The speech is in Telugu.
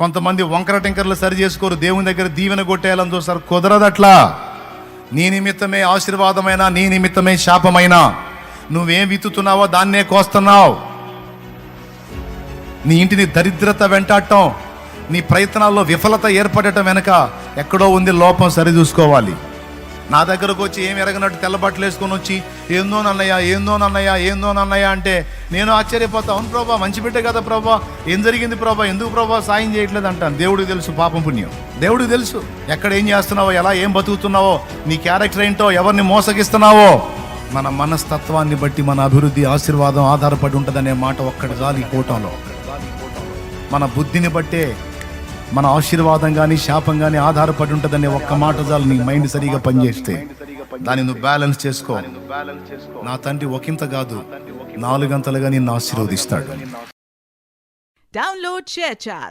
కొంతమంది వంకర టింకర్లు సరి చేసుకోరు, దేవుని దగ్గర దీవెన కొట్టేయాలని చూస్తారు. కుదరదట్లా. నీ నిమిత్తమే ఆశీర్వాదమైనా, నీ నిమిత్తమే శాపమైనా, నువ్వేం విత్తుతున్నావో దాన్నే కోస్తున్నావు. నీ ఇంటిని దరిద్రత వెంటాడటం, నీ ప్రయత్నాల్లో విఫలత ఏర్పడటం వెనక ఎక్కడో ఉంది లోపం, సరి చూసుకోవాలి. నా దగ్గరకు వచ్చి ఏం ఎరగనట్టు తెల్లబట్టలు వేసుకొని వచ్చి ఏందోనన్నయ్య అంటే నేను ఆశ్చర్యపోతా. అవును ప్రభా, మంచి బిడ్డ కదా ప్రభా, ఏం జరిగింది ప్రభా, ఎందుకు ప్రభా సాయం చేయట్లేదు అంటాను. దేవుడికి తెలుసు పాపం పుణ్యం, దేవుడికి తెలుసు ఎక్కడ ఏం చేస్తున్నావో, ఎలా ఏం బతుకుతున్నావో, నీ క్యారెక్టర్ ఏంటో, ఎవరిని మోసగిస్తున్నావో. మన మనస్తత్వాన్ని బట్టి మన అభివృద్ధి, ఆశీర్వాదం ఆధారపడి ఉంటుందనే మాట ఒక్కటి చాలు ఈ కూటంలో. మన బుద్ధిని బట్టే మన ఆశీర్వాదం కానీ శాపం కానీ ఆధారపడి ఉంటుందనే ఒక్క మాట చాలు. నీ మైండ్ సరిగా పనిచేస్తే దాన్ని నువ్వు బ్యాలెన్స్ చేసుకో. నా తండ్రి ఒకంత కాదు, 4 గంటలుగా నిన్ను ఆశీర్వదిస్తాడు. Download ShareChat.